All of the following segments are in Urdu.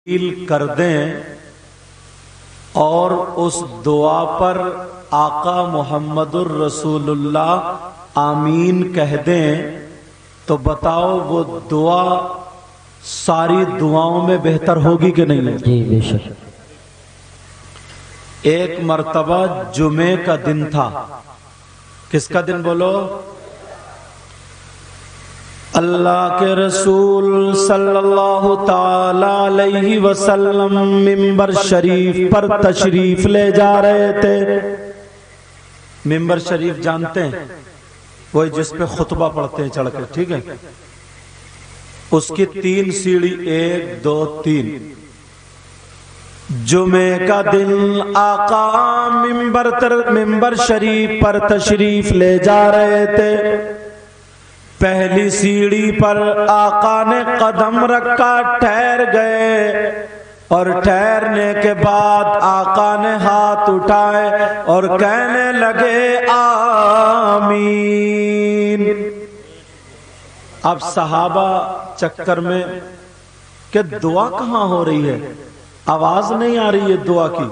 کر دیں اور اس دعا پر آقا محمد الرسول اللہ آمین کہہ دیں تو بتاؤ وہ دعا ساری دعاؤں میں بہتر ہوگی کہ نہیں ہوگی؟ جی بے شک۔ ایک مرتبہ جمعے کا دن تھا۔ کس کا دن بولو؟ اللہ کے رسول صلی اللہ تعالی علیہ وسلم ممبر شریف پر تشریف لے جا رہے تھے۔ ممبر شریف جانتے ہیں، وہی جس پہ خطبہ پڑھتے ہیں چڑھ کے، ٹھیک ہے؟ اس کی 3 سیڑھی، 1 2 3۔ جمعے کا دن آقا ممبر شریف پر تشریف لے جا رہے تھے۔ پہلی سیڑھی پر آقا نے قدم رکھا، ٹھہر گئے، اور ٹھہرنے کے بعد آقا نے ہاتھ اٹھائے اور کہنے لگے آمین۔ اب صحابہ چکر میں کہ دعا کہاں ہو رہی ہے، آواز نہیں آ رہی ہے دعا کی،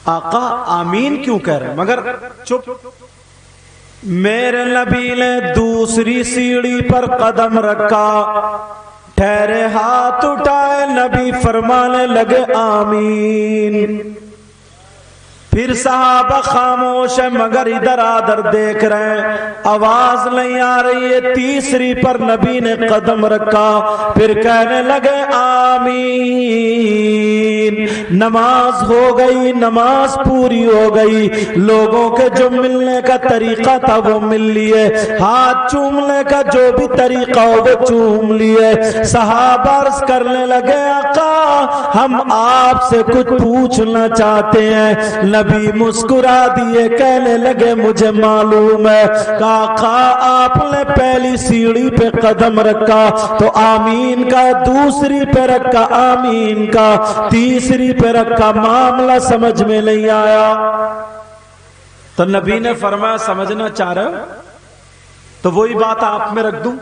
آقا آمین کیوں کہہ رہے ہیں؟ مگر چپ۔ میرے نبی نے دوسری سیڑھی پر قدم رکھا، ٹھہرے، ہاتھ اٹھائے، نبی فرمانے لگے آمین۔ پھر صحابہ خاموش ہے مگر ادھر ادھر دیکھ رہے ہیں، آواز نہیں آ رہی ہے۔ تیسری پر نبی نے قدم رکھا، پھر کہنے لگے آمین۔ نماز ہو گئی، نماز پوری ہو گئی، لوگوں کے جو ملنے کا طریقہ تھا وہ مل لیے، ہاتھ چومنے کا جو بھی طریقہ ہو وہ چوم لیے۔ صحابہ عرض کرنے لگے آقا ہم آپ سے کچھ پوچھنا چاہتے ہیں۔ نبی مسکرا دیے، کہنے لگے مجھے معلوم ہے کہ آقا آپ نے پہلی سیڑھی پہ قدم رکھا تو آمین کا، دوسری پہ رکھا آمین کا، تیسری پہ رکھا، معاملہ سمجھ میں نہیں آیا۔ تو نبی نے فرمایا سمجھنا چاہ رہے ہو تو وہی بات آپ میں رکھ دوں،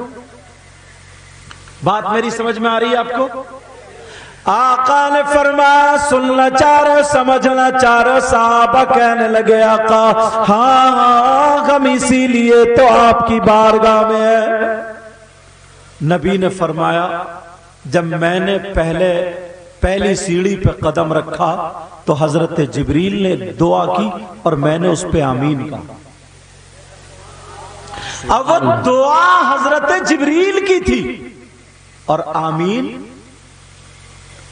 بات میری سمجھ میں آ رہی ہے آپ کو؟ آقا نے فرمایا سننا چاہ رہے، سمجھنا چاہ رہے؟ صحابہ کہنے لگے آقا ہاں ہاں ہم اسی لیے تو آپ کی بارگاہ میں ہے۔ نبی نے فرمایا جب میں نے پہلی سیڑھی پہ قدم رکھا تو حضرت جبریل نے دعا کی اور میں نے اس پہ آمین کہا۔ اب وہ دعا حضرت جبریل کی تھی اور آمین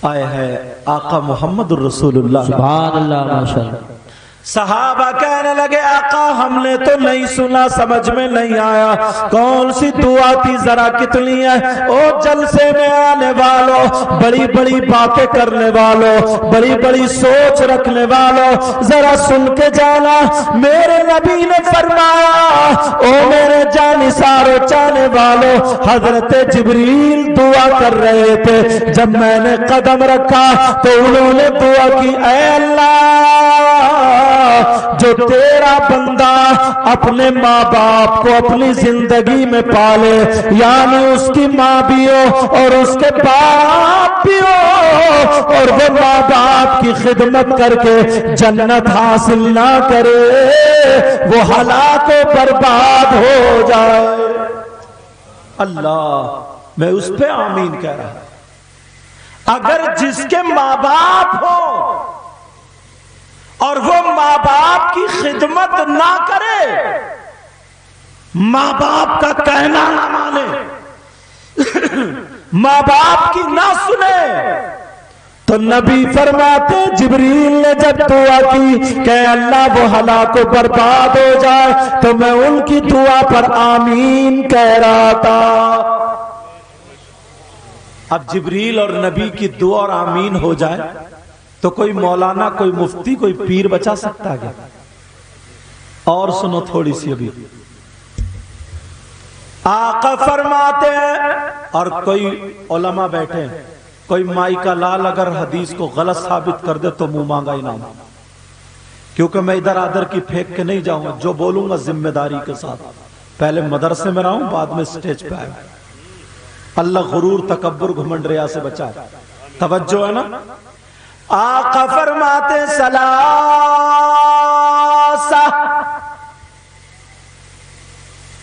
آئے ہے آقا محمد الرسول اللہ۔ سبحان اللہ، ماشاءاللہ۔ صحابہ کہنے لگے آقا ہم نے تو نہیں سنا، سمجھ میں نہیں آیا، کون سی دعا تھی ذرا کتنی ہے؟ او جلسے میں آنے والوں، بڑی بڑی باتیں کرنے والوں، بڑی بڑی سوچ رکھنے والوں، ذرا سن کے جانا۔ میرے نبی نے فرمایا او میرے جانثارو چاہنے والوں، حضرت جبریل دعا کر رہے تھے، جب میں نے قدم رکھا تو انہوں نے دعا کی اے اللہ جو تیرا بندہ اپنے ماں باپ کو اپنی زندگی میں پالے، یعنی اس کی ماں بھی ہو اور اس کے باپ بھی ہو، اور وہ ماں باپ کی خدمت کر کے جنت حاصل نہ کرے، وہ ہلاک و برباد ہو جائے۔ اللہ، میں اس پہ آمین کہہ رہا ہوں۔ اگر جس کے ماں باپ ہو اور وہ ماں باپ کی خدمت نہ کرے، ماں باپ کا کہنا نہ مانے، ماں باپ کی نہ سنے، تو نبی فرماتے جبریل نے جب دعا کی کہ اللہ وہ ہلاک و برباد ہو جائے تو میں ان کی دعا پر آمین کہہ رہا تھا۔ اب جبریل اور نبی کی دعا اور آمین ہو جائے تو کوئی مولانا، کوئی مفتی، کوئی پیر بچا سکتا ہے کیا؟ اور سنو تھوڑی سی ابھی، آقا فرماتے ہیں، اور کوئی علماء بیٹھے ہیں، کوئی مائی کا لال اگر حدیث کو غلط ثابت کر دے تو منہ مانگا انعام، کیونکہ میں ادھر ادھر کی پھینک کے نہیں جاؤں گا، جو بولوں گا ذمہ داری کے ساتھ، پہلے مدرسے میں رہا ہوں بعد میں سٹیج پہ آیا۔ اللہ غرور، تکبر، گھمنڈ، ریا سے بچائے۔ توجہ ہے نا؟ آقا فرماتے سلاسہ،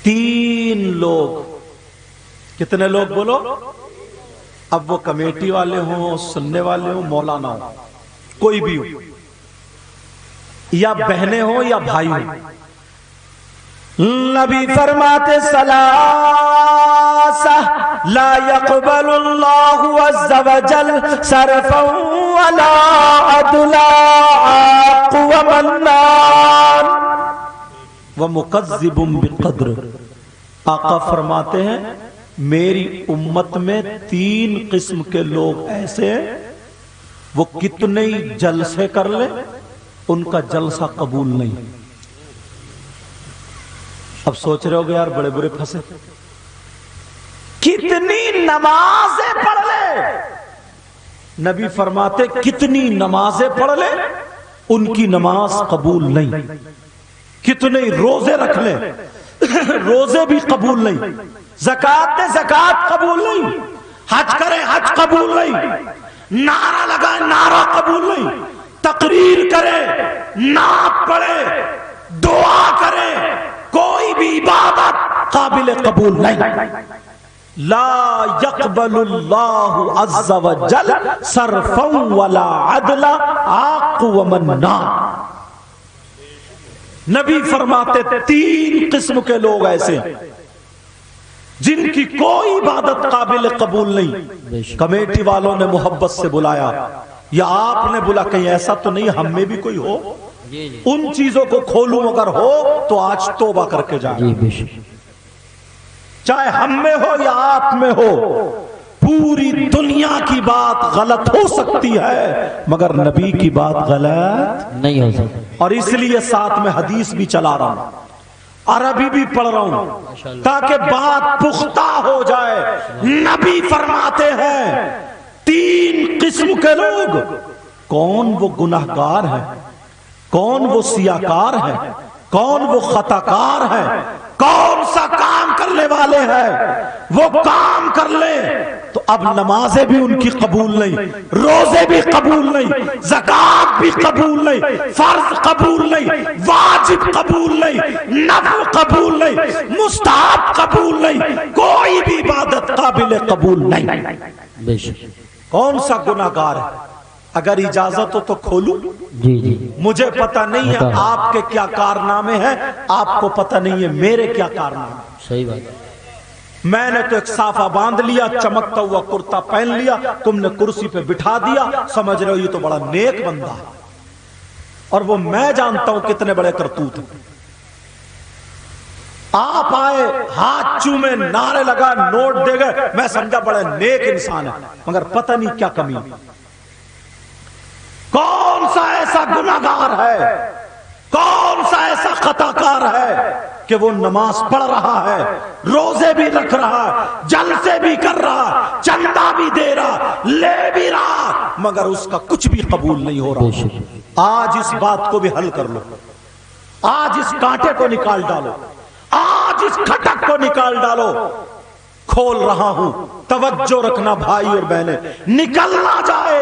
3 لوگ. کتنے لوگ بولو؟ اب وہ کمیٹی والے ہوں، سننے والے ہوں، مولانا ہوں، کوئی بھی ہو، یا بہنیں ہوں یا بھائی ہوں. نبی فرماتے سلاسہ لا يقبل اللہ عز وجل صرفا ولا عدلا عاق ومنان ومکذب بقدر. آقا فرماتے ہیں میری امت میں 3 قسم کے لوگ ایسے ہیں، وہ کتنے ہی جلسے کر لیں ان کا جلسہ قبول نہیں. اب سوچ رہے ہو گے یار بڑے برے پھنسے، کتنی نمازیں پڑھ لے، نبی فرماتے کتنی نمازیں پڑھ لے ان کی نماز قبول نہیں. کتنے روزے رکھ لے روزے بھی قبول نہیں، زکات دے زکات قبول نہیں، حج کرے حج قبول نہیں، نعرہ لگائے نعرہ قبول نہیں، تقریر کرے، نعت پڑھے، دعا کرے، کوئی بھی عبادت قابل قبول نہیں. لا يقبل اللہ عز وجل صرفا ولا عدلا عاق ومنان. نبی فرماتے 3 قسم کے لوگ ایسے ہیں جن کی کوئی عبادت قابل قبول نہیں. کمیٹی والوں نے محبت سے بلایا یا آپ نے بلا، کہیں ایسا تو نہیں ہم میں بھی کوئی ہو، ان چیزوں کو کھولوں اگر ہو تو آج توبہ کر کے جائیں. چاہے ہم میں ہو یا آپ میں ہو، پوری دنیا کی بات غلط ہو سکتی ہے مگر نبی کی بات غلط نہیں ہو سکتی. اور اس لیے ساتھ میں حدیث بھی چلا رہا ہوں، عربی بھی پڑھ رہا ہوں تاکہ بات پختہ ہو جائے. نبی فرماتے ہیں 3 قسم کے لوگ. کون وہ گناہگار ہے، کون وہ سیاکار ہے، کون وہ خطاکار ہے، کون سا کام کرنے والے ہیں، وہ کام کر لے تو اب نمازیں بھی ان کی قبول نہیں، روزے بھی قبول نہیں، زکات بھی قبول نہیں، فرض قبول نہیں، واجب قبول نہیں، نفل قبول نہیں، مستحب قبول نہیں، کوئی بھی عبادت قابل قبول نہیں. کون سا گناہگار ہے؟ اگر اجازت ہو تو کھولوں. مجھے پتہ نہیں ہے آپ کے کیا کارنامے ہیں، آپ کو پتہ نہیں ہے میرے کیا کارنامے. صحیح بات. میں نے تو ایک صافہ باندھ لیا، چمکتا ہوا کرتا پہن لیا، تم نے کرسی پہ بٹھا دیا، سمجھ رہے ہو یہ تو بڑا نیک بندہ ہے. اور وہ میں جانتا ہوں کتنے بڑے کرتوت ہیں. آپ آئے ہاتھ چومے، نعرے لگا، نوٹ دے گئے، میں سمجھا بڑے نیک انسان ہے، مگر پتہ نہیں کیا کمی. کون سا ایسا گناہگار ہے، کون سا ایسا خطاکار ہے کہ وہ نماز پڑھ رہا ہے، روزے بھی رکھ رہا ہے، جلسے بھی کر رہا، چندہ بھی دے رہا، لے بھی رہا، مگر اس کا کچھ بھی قبول نہیں ہو رہا. آج اس بات کو بھی حل کر لو، آج اس کانٹے کو نکال ڈالو، آج اس کھٹک کو نکال ڈالو. کھول رہا ہوں، توجہ رکھنا بھائی اور بہنیں، نکل نہ جائے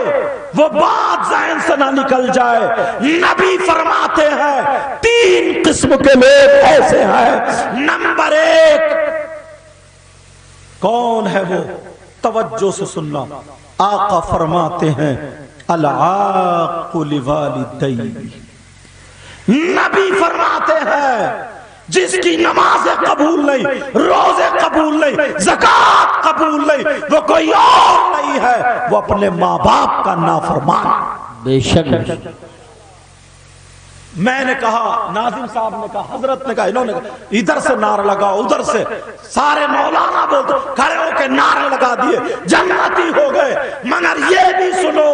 وہ بات ذہن سے نہ نکل جائے. نبی فرماتے ہیں 3 قسم کے لوگ ایسے ہیں. نمبر 1 کون ہے وہ؟ توجہ سے سننا. آقا فرماتے ہیں العاق لوالدیہ. نبی فرماتے ہیں جس کی نمازیں قبول نہیں، روزے قبول نہیں، زکات قبول نہیں، وہ کوئی اور نہیں ہے، وہ اپنے ماں باپ کا نافرمان. بے شک. میں نے کہا، ناظم صاحب نے کہا، حضرت نے کہا، انہوں نے کہا ادھر سے نعرہ لگا، ادھر سے سارے مولانا بولتے کھڑے ہو کے نعرے لگا دیے، جنتی ہو گئے. مگر یہ بھی سنو،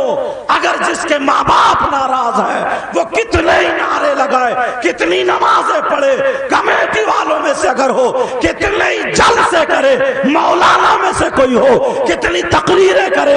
اگر جس کے ماں باپ ناراض ہیں وہ کتنے ہی نعرے لگائے، کتنی نمازیں پڑھے، کمیٹی والوں میں سے اگر ہو، کتنے ہی جلسے کرے، مولانا میں سے کوئی ہو، کتنی تقریریں کرے،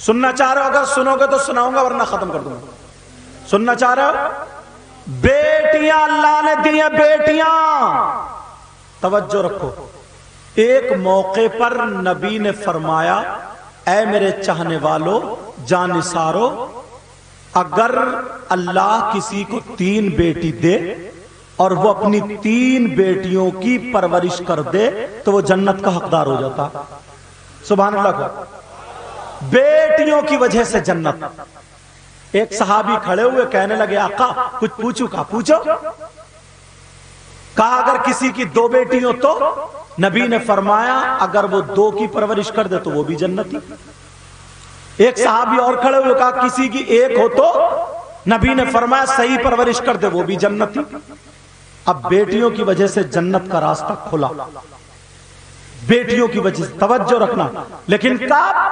سننا چاہ رہے ہو؟ اگر سنو گے تو سناؤں گا ورنہ ختم کر دوں گا. سننا چاہ رہے ہو؟ بیٹیاں اللہ نے دی ہیں، بیٹیاں. توجہ رکھو. ایک موقع پر نبی نے فرمایا اے میرے چاہنے والوں، جانثارو، اگر اللہ کسی کو 3 بیٹی دے اور وہ اپنی 3 بیٹیوں کی پرورش کر دے تو وہ جنت کا حقدار ہو جاتا. سبحان اللہ کو. بیٹیوں کی وجہ سے جنت. ایک صحابی کھڑے ہوئے کہنے لگے آقا کچھ پوچھو. کہا پوچھو. کہا اگر کسی کی 2 بیٹی ہو تو؟ نبی نے فرمایا اگر وہ 2 کی پرورش کر دے تو وہ بھی جنتی. ایک صحابی اور کھڑے ہوئے کہا کسی کی 1 ہو تو؟ نبی نے فرمایا صحیح پرورش کر دے وہ بھی جنتی. اب بیٹیوں کی وجہ سے جنت کا راستہ کھلا. بیٹیوں کی وجہ سے. توجہ رکھنا. لیکن کب؟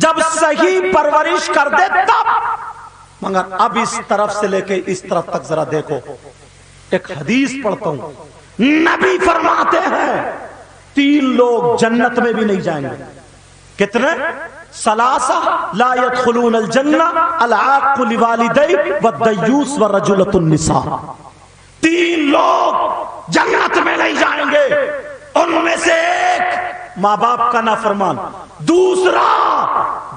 جب صحیح پرورش کر دے تب. مگر اب اس طرف سے لے کے اس طرف تک ذرا دیکھو. ایک حدیث پڑھتا ہوں. نبی فرماتے ہیں 3 لوگ جنت میں بھی نہیں جائیں گے. کتنے؟ ثلاثہ لا يدخلون الجنہ العاق لوالدی والدیوس ورجلۃ النساء. 3 لوگ جنت میں نہیں جائیں گے. ان میں سے ایک ماں باپ کا نافرمان، دوسرا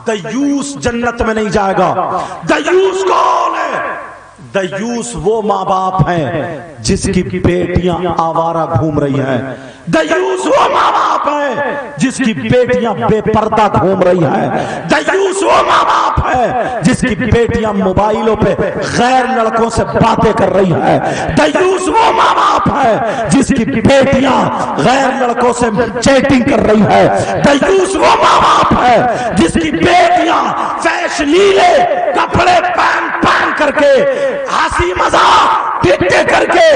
دیوس جنت میں نہیں جائے گا. دیوس کون ہے؟ دیوس وہ ماں باپ ہیں جس کی بیٹیاں آوارہ گھوم رہی ہیں. دیوس وہ ماں باپ ہیں جس کی بیٹیاں بے پردہ گھوم رہی ہیں. دیوس وہ ماں باپ ہیں جس کی بیٹیاں موبائلوں پہ غیر لڑکوں سے باتیں کر رہی ہیں. دیوس وہ ماں باپ ہیں جس کی بیٹیاں غیر لڑکوں سے چیٹنگ کر رہی ہیں. دیوس وہ ماں باپ ہیں جس کی بیٹیاں فیش لیلے کپڑے پہن کر کے ہنسی مذاق ٹھٹے کر کے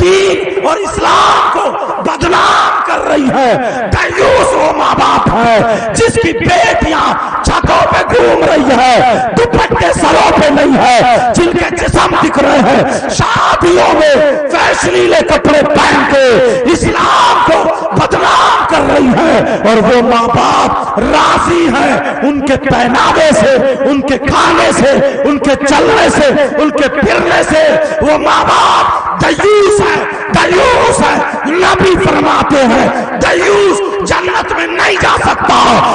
دین اور اسلام کو بدنام کر رہی ہے. دیوس وہ ماں باپ ہے جس کی بیٹیاں چھتوں پہ گھوم رہی ہے، دوپٹے سروں پہ نہیں ہے، جن کے جسم دکھ رہے ہیں، شادیوں میں فیشنیلے کپڑے پہن کے اسلام کو بدنام کر رہی ہے. اور وہ ماں باپ راضی ہیں ان کے پہناوے سے، ان کے کھانے سے، ان کے چلنے سے، ان کے پھرنے سے. وہ ماں باپ دیوس ہے. دیوس ہے. نبی فرماتے ہیں دیوس جنت میں نہیں جا سکتا.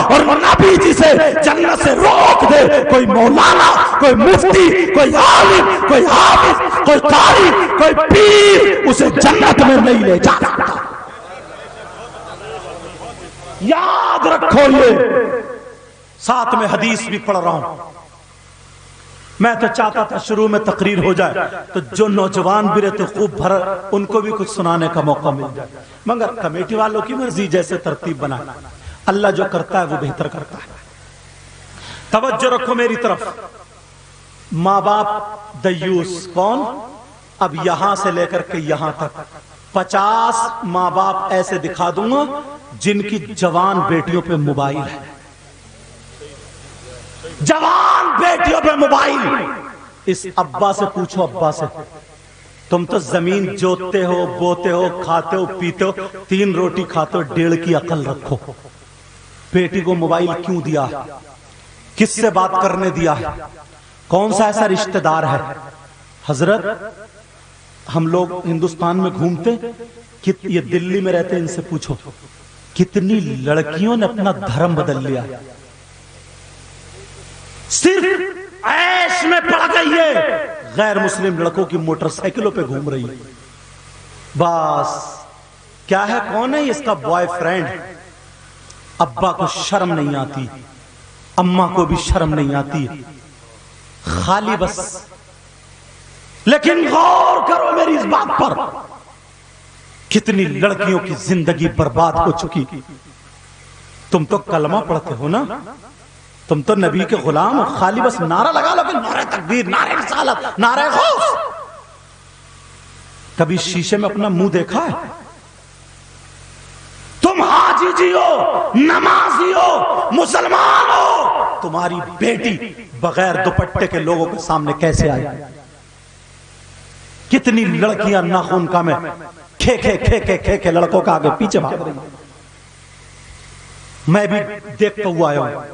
اور نبی جسے جنت سے روک دے، کوئی مولانا، کوئی مفتی، کوئی عالم، کوئی حافظ، کوئی قاری، کوئی پیر، اسے جنت میں نہیں لے جا سکتا. یاد رکھو. یہ ساتھ میں حدیث بھی پڑھ رہا ہوں. میں تو چاہتا تھا شروع میں تقریر ہو جائے تو جو نوجوان بھی رہتے خوب بھر ان کو بھی کچھ سنانے کا موقع مل جائے، مگر کمیٹی والوں کی مرضی جیسے ترتیب بنا. اللہ جو کرتا ہے وہ بہتر کرتا ہے. توجہ رکھو میری طرف. ماں باپ دیوس کون؟ اب یہاں سے لے کر کے یہاں تک 50 ماں باپ ایسے دکھا دوں گا جن کی جوان بیٹیوں پہ موبائل ہے. جوان بیٹیوں پہ موبائل. اس ابا سے پوچھو، ابا سے، تم تو زمین جوتتے ہو، بوتے ہو، کھاتے ہو، پیتے ہو، 3 روٹی کھاتے ہو، 1.5 کی عقل رکھو. بیٹی کو موبائل کیوں دیا ہے؟ کس سے بات کرنے دیا ہے؟ کون سا ایسا رشتہ دار ہے؟ حضرت ہم لوگ ہندوستان میں گھومتے، یہ دلی میں رہتے، ان سے پوچھو کتنی لڑکیوں نے اپنا دھرم بدل لیا. صرف عیش میں پڑ گئی ہے، غیر مسلم لڑکوں کی موٹر سائیکلوں پہ گھوم رہی ہے. بس کیا ہے؟ کون ہے اس کا بوائے فرینڈ؟ ابا کو شرم نہیں آتی، اماں کو بھی شرم نہیں آتی، خالی بس. لیکن غور کرو میری اس بات پر، کتنی لڑکیوں کی زندگی برباد ہو چکی. تم تو کلمہ پڑھتے ہو نا، تم تو نبی کے غلام ہو، خالی بس نعرہ لگا لو کہ نعرہ تکبیر، نعرہ رسالت، نعرہ غوث. کبھی شیشے میں اپنا منہ دیکھا ہے؟ تم حاجی جی ہو، نمازی ہو، مسلمان ہو، تمہاری بیٹی بغیر دوپٹے کے لوگوں کے سامنے کیسے آئی؟ کتنی لڑکیاں ناخن کا میں کھے کھے کھے کھے کھے کھے لڑکوں کا آگے پیچھے بھاگ رہی ہیں. میں بھی دیکھتا ہوا آیا ہوں.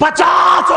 50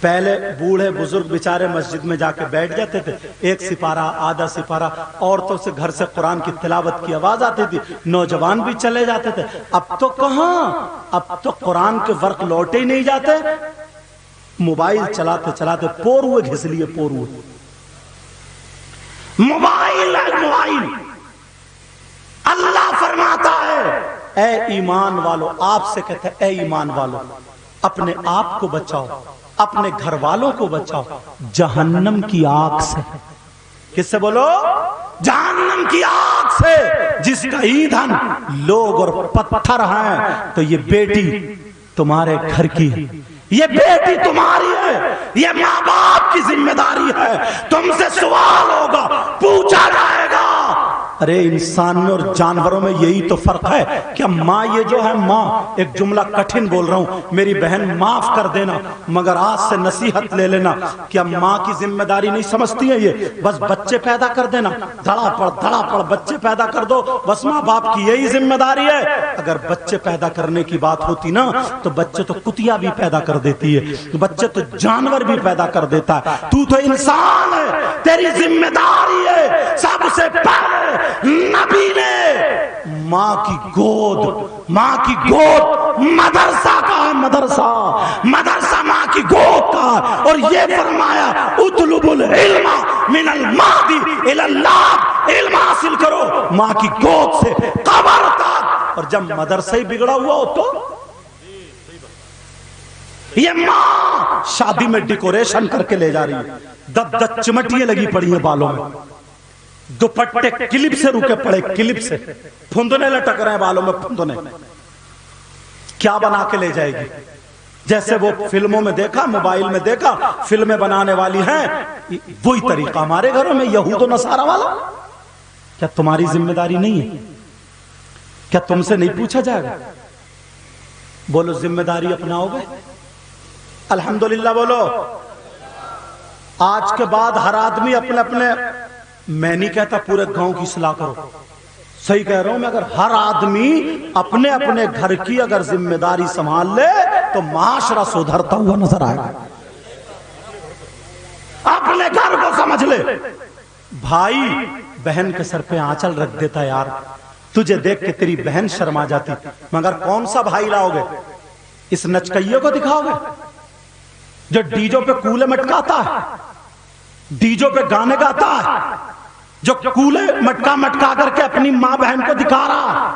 پہلے بوڑھے بزرگ بیچارے مسجد میں جا کے بیٹھ جاتے تھے، ایک سپارہ آدھا سپارہ، عورتوں سے گھر سے قرآن کی تلاوت کی آواز آتی تھی، نوجوان بھی چلے جاتے تھے۔ اب تو کہاں، اب تو قرآن کے ورق لوٹے ہی نہیں جاتے، موبائل چلاتے چلاتے پور ہوئے گھس لیے، پور ہوئے موبائل ہے موبائل۔ اللہ فرماتا ہے اے ایمان والو، آپ سے کہتے ہیں اے ایمان والو، اپنے آپ کو بچاؤ، اپنے گھر والوں کو بچاؤ جہنم کی آگ سے۔ کس سے بولو؟ جہنم کی آگ سے، جس کا ایندھن لوگ اور پتھر ہیں۔ تو یہ بیٹی تمہارے گھر کی ہے، یہ بیٹی تمہاری ہے، یہ ماں باپ کی ذمہ داری ہے، تم سے سوال ہوگا، پوچھا جائے گا۔ ارے انسان میں اور جانوروں میں یہی تو فرق ہے۔ کیا ماں یہ جو ہے ماں، ایک جملہ کٹھن بول رہا ہوں میری بہن معاف کر دینا، مگر آج سے نصیحت لے لینا، کیا ماں کی ذمہ داری نہیں سمجھتی ہے یہ؟ بس بچے پیدا کر دینا، دھڑا پڑ بچے پیدا کر دو، بس ماں باپ کی یہی ذمہ داری ہے۔ اگر بچے پیدا کرنے کی بات ہوتی نا تو بچے تو کتیا بھی پیدا کر دیتی ہے، بچے تو جانور بھی پیدا کر دیتا ہے، تو انسان ہے، تیری ذمہ داری ہے۔ سب سے پہلے نبی نے ماں کی گود مدرسہ کا ہے، مدرسہ ماں کی گود کا ہے، اور یہ فرمایا اطلب العلم من المہدی الی اللحد، علم حاصل کرو ماں کی گود سے قبر تک۔ اور جب مدرسہ ہی بگڑا ہوا ہو تو یہ ماں شادی میں ڈیکوریشن کر کے لے جا رہی ہے، دب چمٹیاں لگی پڑی ہیں بالوں میں، دوپٹے کلپ سے روکے پڑے، کلپ سے پھندنے لٹک رہے ہیں بالوں میں، پھندنے کیا بنا کے لے جائے گی؟ جیسے وہ فلموں میں دیکھا، موبائل میں دیکھا، فلمیں بنانے والی ہیں، وہی طریقہ ہمارے گھروں میں یہود و نصارہ والا۔ کیا تمہاری ذمہ داری نہیں ہے؟ کیا تم سے نہیں پوچھا جائے گا؟ بولو ذمہ داری اپناؤ گے؟ الحمدللہ بولو۔ آج کے بعد ہر آدمی اپنے میں نہیں کہتا پورے گاؤں کی اصلاح کرو، صحیح کہہ رہا ہوں میں، اگر ہر آدمی اپنے گھر کی اگر ذمہ داری سنبھال لے تو معاشرہ سدھرتا ہوا نظر آئے گا۔ اپنے گھر کو سمجھ لے۔ بھائی بہن کے سر پہ آنچل رکھ دیتا یار، تجھے دیکھ کے تیری بہن شرما جاتی، مگر کون سا بھائی لاؤ گے؟ اس نچکئیے کو دکھاؤ گے جو ڈیجو پہ کولے مٹکاتا ہے، ڈیجو پہ گانے گاتا ہے، جو کولے مٹکا کر کے اپنی ماں بہن کو دکھا رہا،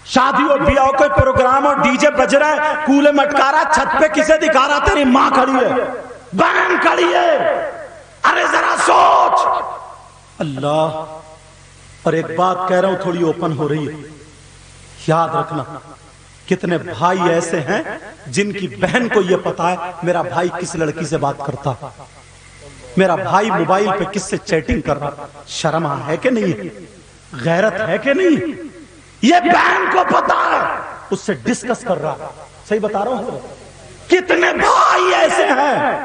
شادی اور بیاہ کوئی پروگرام اور ڈی جے بج رہا ہے، کولے مٹکا رہا، چھت پہ کسے دکھا رہا؟ تیری ماں کھڑی ہے، بہن کھڑی ہے۔ ارے ذرا سوچ اللہ۔ اور ایک بات کہہ رہا ہوں تھوڑی اوپن ہو رہی ہے، یاد رکھنا کتنے بھائی ایسے ہیں جن کی بہن کو یہ پتا ہے میرا بھائی کس لڑکی سے بات کرتا، میرا بھائی موبائل پہ کس سے چیٹنگ کر رہا۔ شرم ہے کہ نہیں؟ غیرت ہے کہ نہیں؟ یہ بہن کو پتا ہے، اس سے ڈسکس کر رہا۔ صحیح بتا رہا ہوں؟ کتنے بھائی ایسے ہیں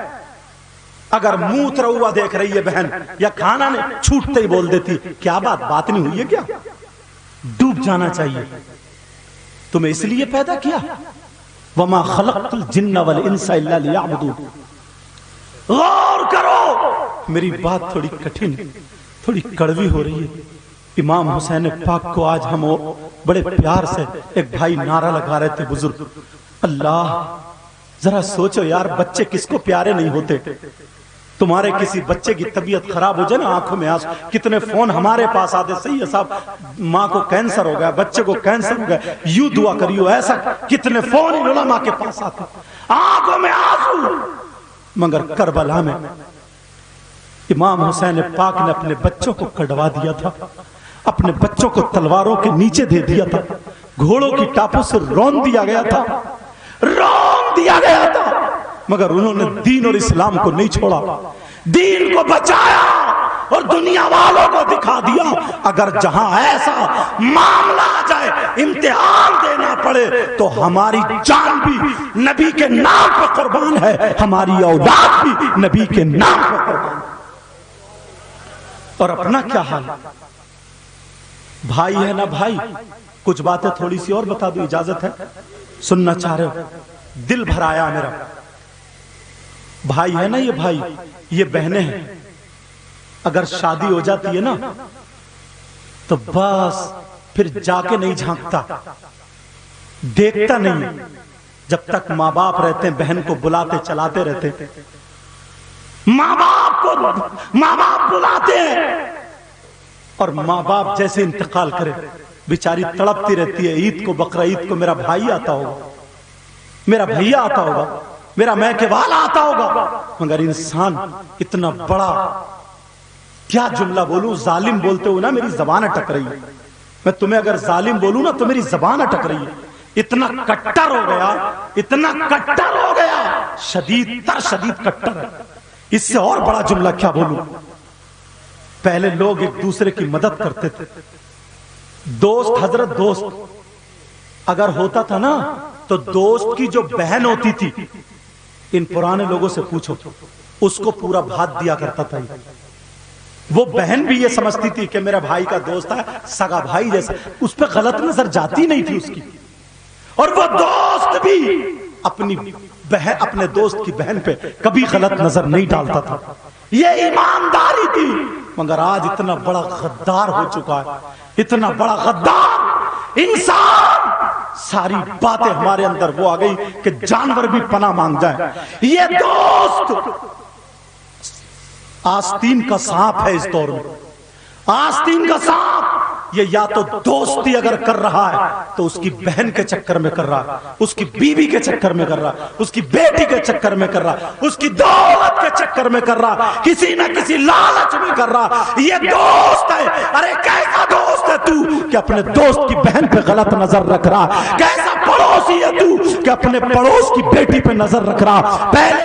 اگر منہ ترا ہوا دیکھ رہی ہے بہن یا کھانا نے چھوٹتے ہی بول دیتی کیا بات نہیں ہوئی ہے کیا؟ ڈوب جانا چاہیے۔ تمہیں اس لیے پیدا کیا، وما خلقت الجن والانس الا لیعبدون۔ غور کرو، میری بات تھوڑی کٹھن، تھوڑی کڑوی ہو رہی ہے۔ امام حسین پاک کو آج ہم بڑے پیار سے ایک بھائی نعرہ لگا رہے تھے بزرگ، اللہ ذرا سوچو یار بچے کس کو پیارے نہیں ہوتے؟ تمہارے کسی بچے کی طبیعت خراب ہو جائے نا، آنکھوں میں آنسو، کتنے فون ہمارے پاس آتے، صحیح ہے صاحب ماں کو کینسر ہو گیا، بچے کو کینسر ہو گیا، یوں دعا کریو ایسا، کتنے فون علماء کے پاس آتے، آنکھوں میں آنسو۔ مگر کربلا میں امام حسین پاک نے اپنے بچوں کو کڑوا دیا تھا، اپنے بچوں کو تلواروں کے نیچے دے دیا تھا، گھوڑوں کی ٹاپوں سے رون دیا گیا تھا، مگر انہوں نے دین اور اسلام کو نہیں چھوڑا، دین کو بچایا اور دنیا والوں کو دکھا دیا۔ اگر جہاں ایسا معاملہ آ جائے، امتحان دینا پڑے، تو ہماری جان بھی نبی کے نام پہ قربان ہے، ہماری اولاد بھی نبی کے نام پہ قربان ہے۔ اور اپنا کیا حال ہے؟ بھائی ہے نا بھائی، کچھ باتیں تھوڑی سی اور بتا دوں، اجازت ہے؟ سننا چاہ رہے ہو؟ دل بھر آیا میرا۔ بھائی ہے نا یہ بھائی، یہ بہنیں ہیں، اگر شادی ہو جاتی ہے نا تو بس پھر جا کے نہیں جھانکتا، دیکھتا نہیں، جب تک ماں باپ رہتے ہیں بہن کو بلاتے چلاتے رہتے، ماں باپ بلاتے ہیں، اور ماں باپ جیسے انتقال کرے بیچاری تڑپتی رہتی ہے، عید کو بقرہ عید کو میرا بھائی آتا ہوگا، میرا بھیا آتا ہوگا، میرا میکے والا آتا ہوگا، مگر انسان اتنا بڑا، کیا جملہ بولوں، ظالم بولتے ہو نا میری زبان اٹک رہی ہے، میں تمہیں اگر ظالم بولوں نا تو میری زبان اٹک رہی ہے، اتنا کٹر ہو گیا، اتنا کٹر ہو گیا، شدید تر شدید کٹر ہے، اس سے اور بڑا جملہ کیا بولوں۔ پہلے لوگ ایک دوسرے کی مدد کرتے تھے، دوست حضرت دوست اگر ہوتا تھا نا تو دوست کی جو بہن ہوتی تھی، ان پرانے لوگوں سے پوچھو، اس کو پورا بھات دیا کرتا تھا، وہ بہن بھی یہ سمجھتی تھی کہ میرا بھائی کا دوست ہے، سگا بھائی جیسا، اس پہ غلط نظر جاتی نہیں تھی اس کی، اور وہ دوست بھی اپنے دوست کی بہن پہ کبھی غلط نظر نہیں ڈالتا تھا، یہ ایمانداری تھی۔ مگر آج اتنا بڑا غدار ہو چکا ہے، اتنا بڑا غدار انسان، ساری باتیں ہمارے اندر وہ آ گئی کہ جانور بھی پناہ مانگ جائے۔ یہ دوست آستین کا سانپ ہے اس دور میں، آستین کا سانپ، یہ یا تو دوستی اگر کر رہا ہے تو اس کی بہن کے چکر میں کر رہا ہے، اس کی بیوی کے چکر میں کر رہا ہے، اس کی بیٹی کے چکر میں کر رہا ہے، اس کی دولت کے چکر میں کر رہا ہے، کسی نہ کسی لالچ میں کر رہا، یہ دوست ہے۔ ارے کیسا دوست ہے تو کہ اپنے دوست کی بہن پہ غلط نظر رکھ رہا، کیسا پڑوسی ہے تو کہ اپنے پڑوس کی بیٹی پہ نظر رکھ رہا۔ پہلے